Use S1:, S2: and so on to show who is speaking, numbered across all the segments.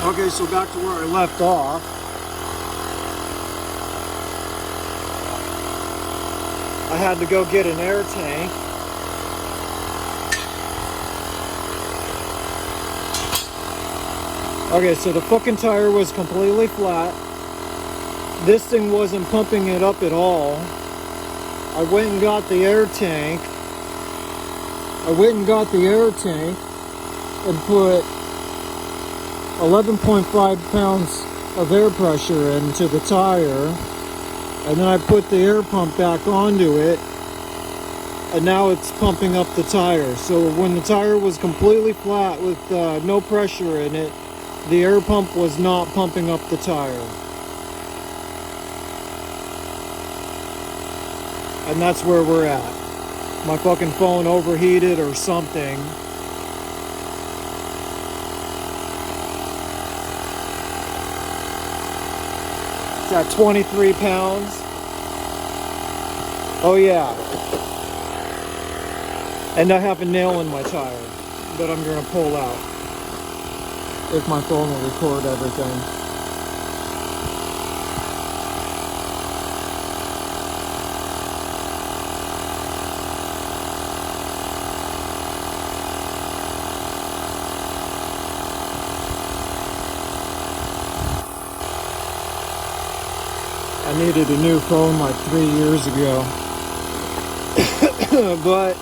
S1: Okay, so back to where I left off. I had to go get an air tank. Okay, so the fucking tire was completely flat. This thing wasn't pumping it up at all. I went and got the air tank. And put 11.5 pounds of air pressure into the tire. And then I put the air pump back onto it. And now it's pumping up the tire. So when the tire was completely flat with no pressure in it, the air pump was not pumping up the tire. And that's where we're at. My fucking phone overheated or something. It's at 23 pounds. Oh yeah. And I have a nail in my tire that I'm gonna pull out if my phone will record everything. I needed a new phone like 3 years ago. But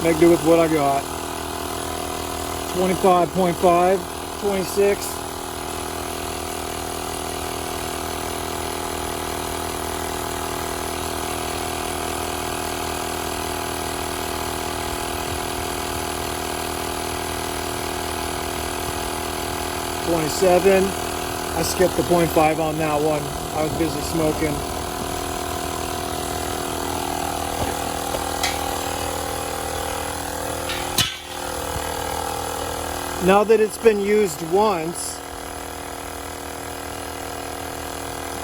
S1: make do with what I got. 25.5, 26. .7. I skipped the 0.5 on that one. I was busy smoking. Now that it's been used once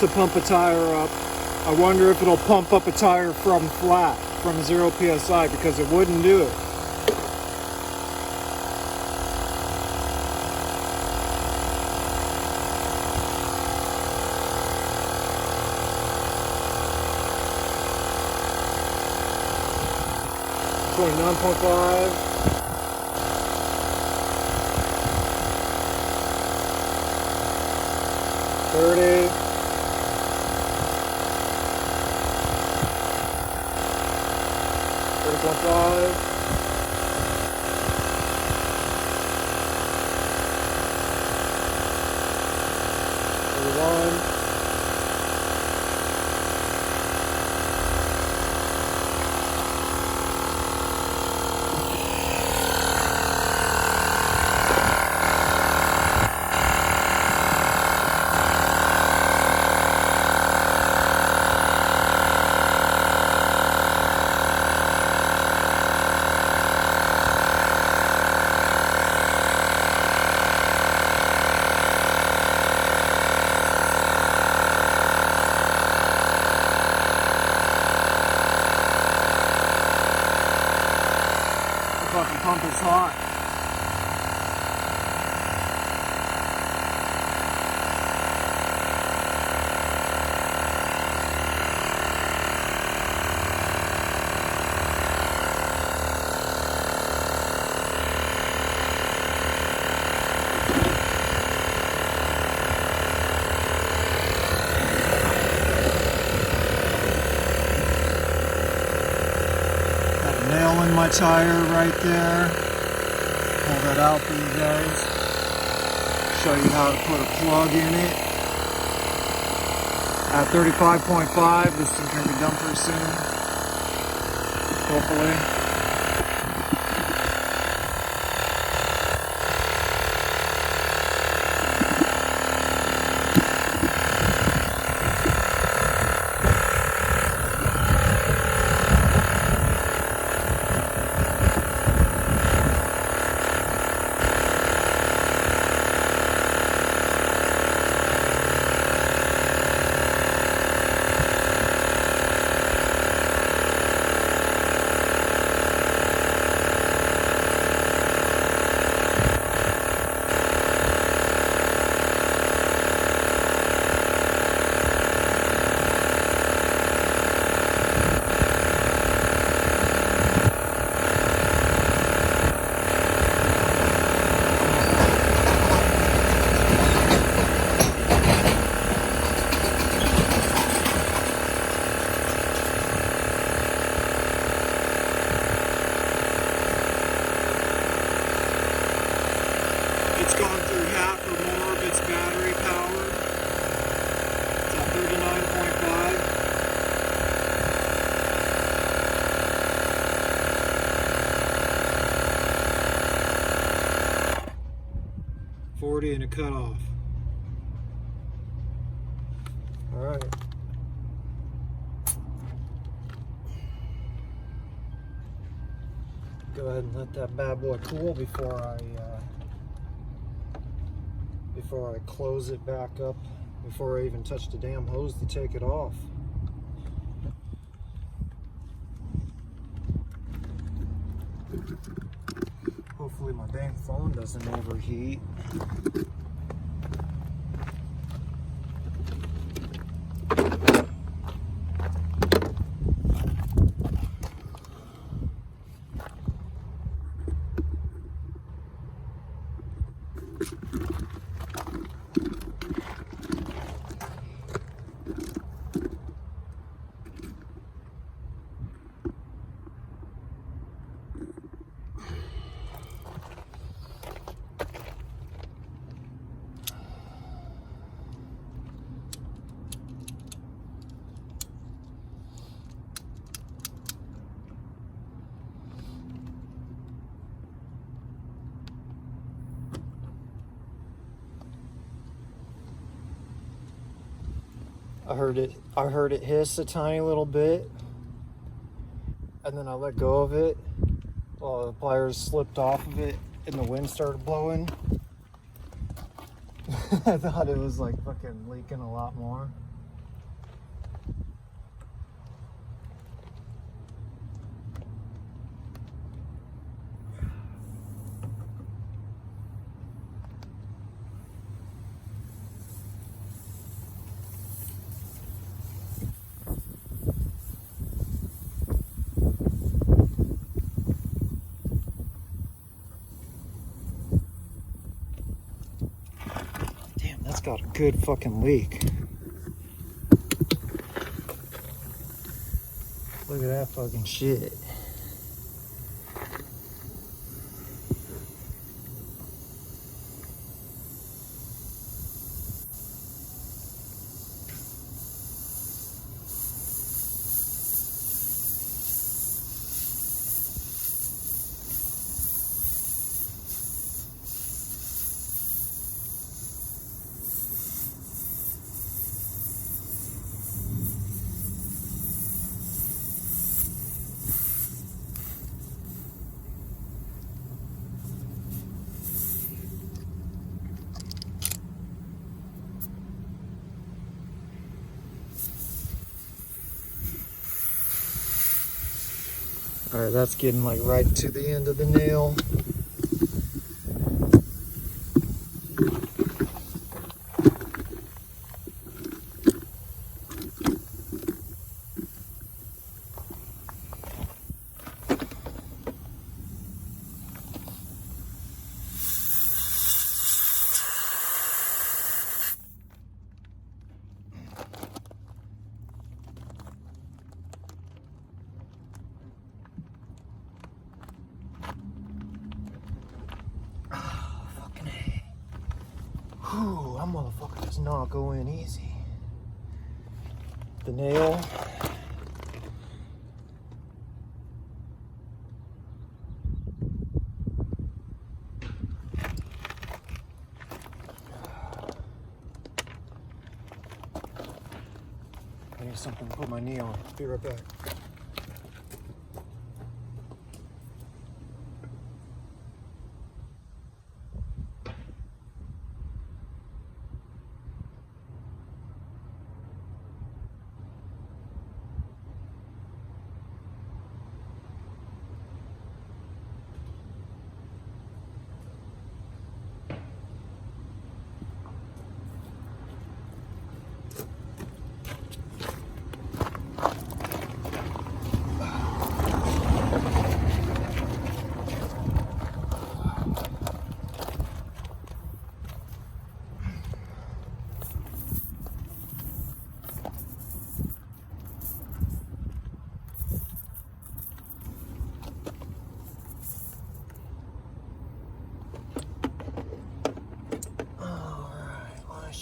S1: to pump a tire up, I wonder if it'll pump up a tire from flat, from 0 PSI, because it wouldn't do it. .9.5. .30. .5. .31. Fucking pump is hot. Got a nail in my tire right there. Pull that out for you guys. Show you how to put a plug in it. At 35.5, this thing's gonna be done pretty soon. Hopefully. for more of its battery power. It's at 39.5. And a cutoff. All right. Go ahead and let that bad boy cool before I close it back up. Before I even touch the damn hose to take it off. Hopefully my dang phone doesn't overheat. I heard it hiss a tiny little bit, and then I let go of it while the pliers slipped off of it and the wind started blowing. I thought it was like fucking leaking a lot more. That's got a good fucking leak. Look at that fucking shit. All right, that's getting like right to the end of the nail. Whew, that motherfucker does not go in easy. The nail. I need something to put my knee on. Be right back.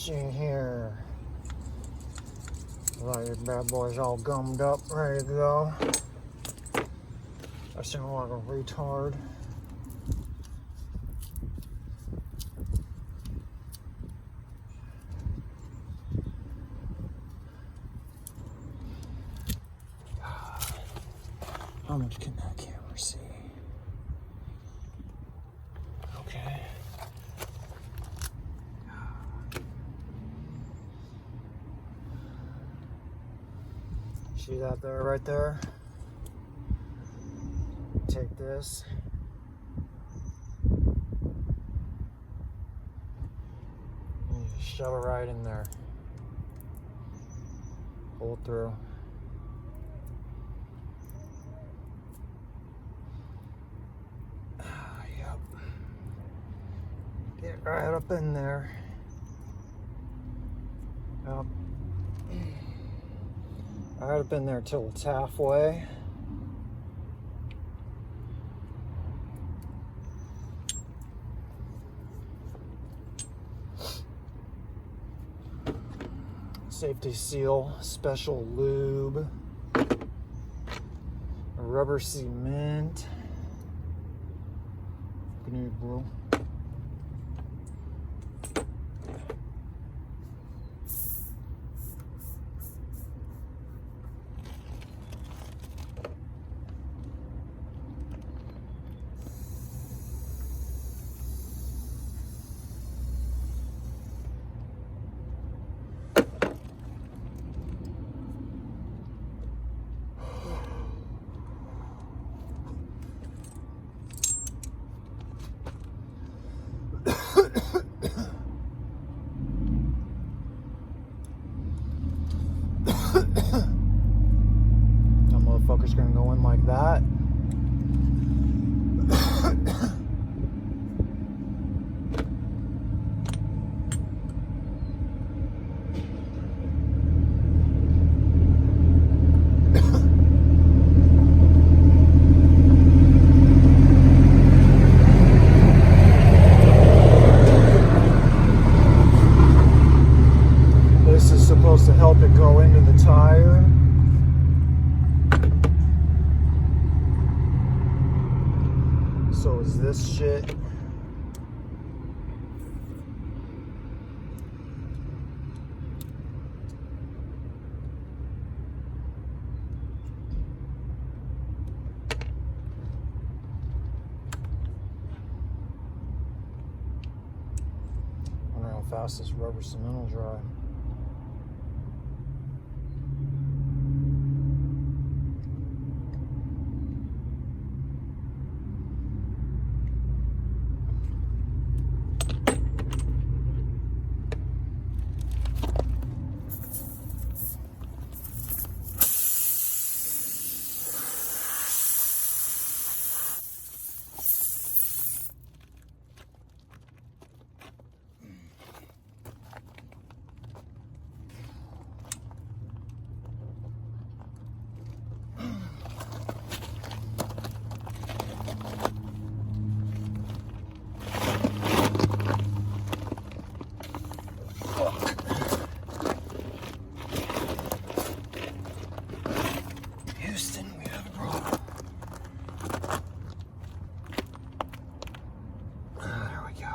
S1: see here. Like your bad boy's all gummed up, ready to go. I sound like a retard. How much can that camera see? Okay. See that there, right there? Take this. And you just shove it right in there. Pull it through. Yep. Get it right up in there. Yep. Right up in there till it's halfway. Safety seal, special lube, rubber cement. Good, bro. That motherfucker's gonna go in like that. This is supposed to help it go into the tire. So is this shit. I wonder how fast this rubber cement will dry. Houston, we have a problem. There we go.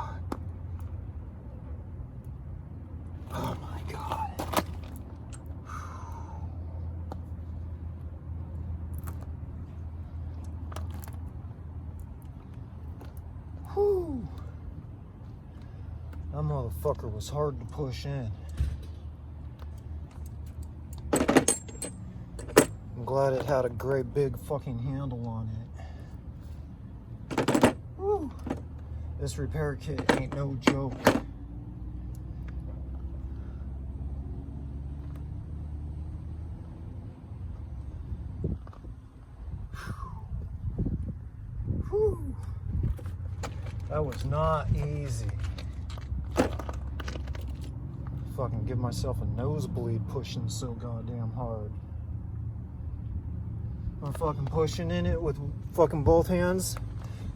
S1: Oh my God. Whew. That motherfucker was hard to push in. I'm glad it had a great big fucking handle on it. Woo. This repair kit ain't no joke. Whew. That was not easy. Fucking give myself a nosebleed pushing so goddamn hard. I'm fucking pushing in it with fucking both hands.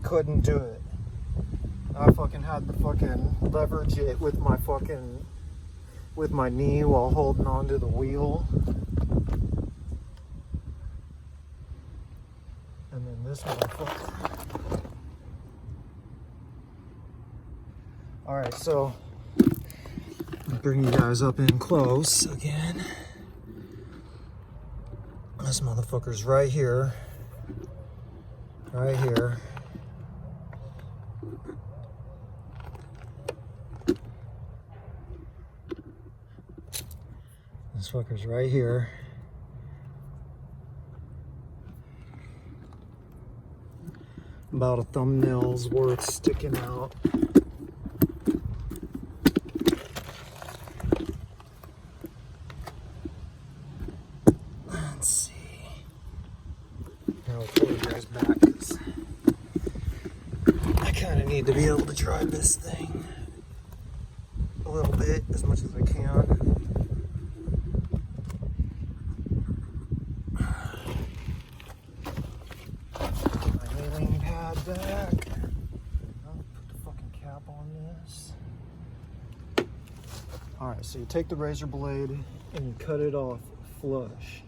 S1: Couldn't do it. I fucking had to fucking leverage it with my fucking with my knee while holding onto the wheel. And then this motherfucker. Alright, so I'll bring you guys up in close again. This motherfucker's right here. Right here. This fucker's right here. About a thumbnail's worth sticking out. Let's see. I'll pull you guys back, 'cause I kind of need to be able to drive this thing a little bit, as much as I can. Back. I'll put the fucking cap on this. Alright, so you take the razor blade and you cut it off flush.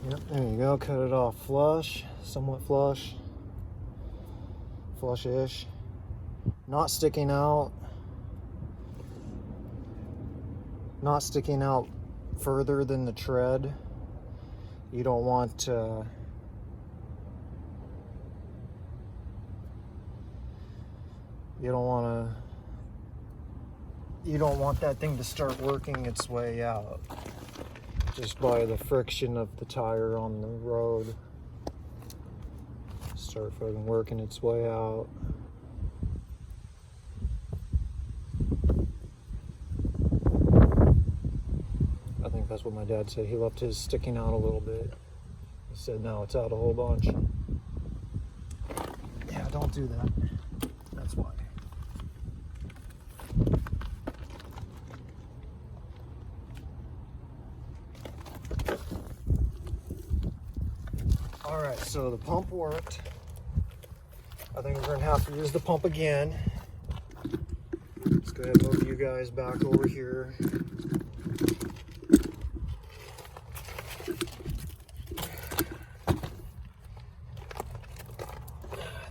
S1: Yep, there you go. Cut it off flush, somewhat flush, flush-ish, not sticking out, not sticking out further than the tread. You don't want you don't want that thing to start working its way out just by the friction of the tire on the road. Start fucking working its way out. I think that's what my dad said. He left his sticking out a little bit. He said now it's out a whole bunch. Yeah, don't do that. That's why. Alright, so the pump worked. I think we're going to have to use the pump again. Let's go ahead and move you guys back over here. I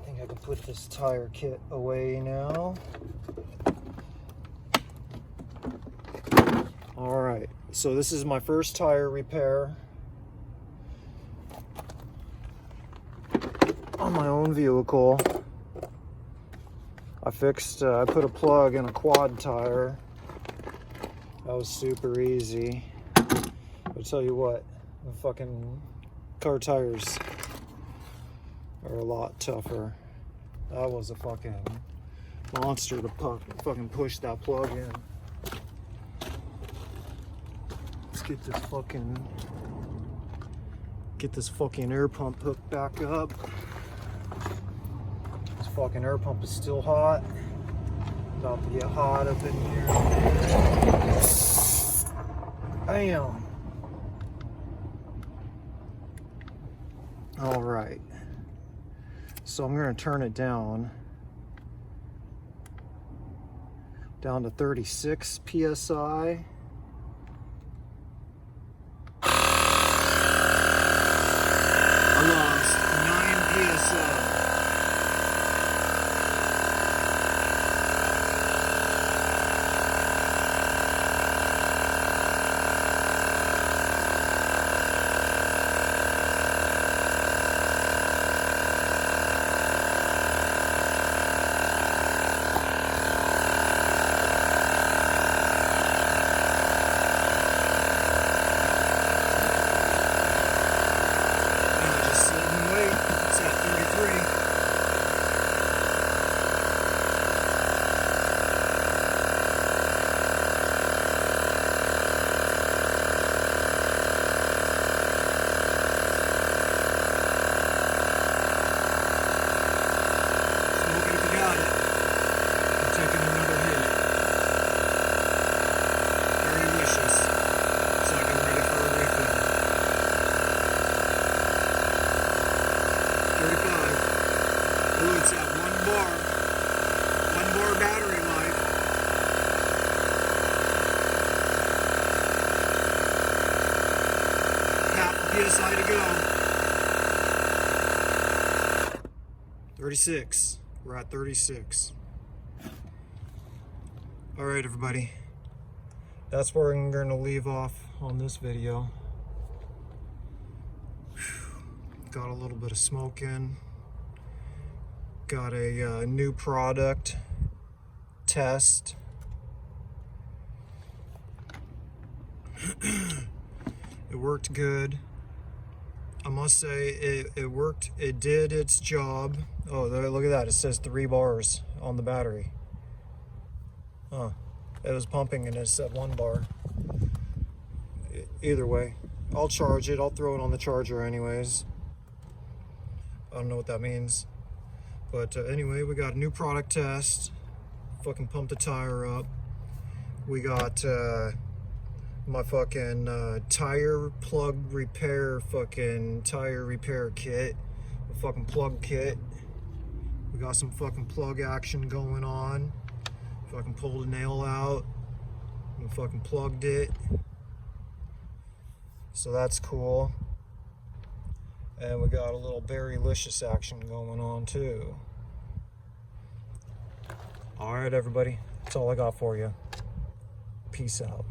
S1: think I can put this tire kit away now. Alright, so this is my first tire repair on my own vehicle. I put a plug in a quad tire. That was super easy. I'll tell you what, the fucking car tires are a lot tougher. That was a fucking monster to fucking push that plug in. Let's get this fucking air pump hooked back up. This fucking air pump is still hot. About to get hot up in here. Bam. All right. So I'm going to turn it down to 36 PSI. I lost 9 PSI. 36. We're at 36. All right, everybody. That's where I'm going to leave off on this video. Got a little bit of smoke in. Got a new product test. It worked good. I must say it worked. It did its job. Oh, look at that. It says 3 bars on the battery. Huh. It was pumping and it said 1 bar. Either way, I'll charge it. I'll throw it on the charger anyways. I don't know what that means. But anyway, we got a new product test. Fucking pumped the tire up. We got my fucking tire plug repair, fucking tire repair kit, a fucking plug kit. We got some fucking plug action going on. Fucking pulled a nail out and fucking plugged it. So that's cool. And we got a little Berrylicious action going on too. All right, everybody. That's all I got for you. Peace out.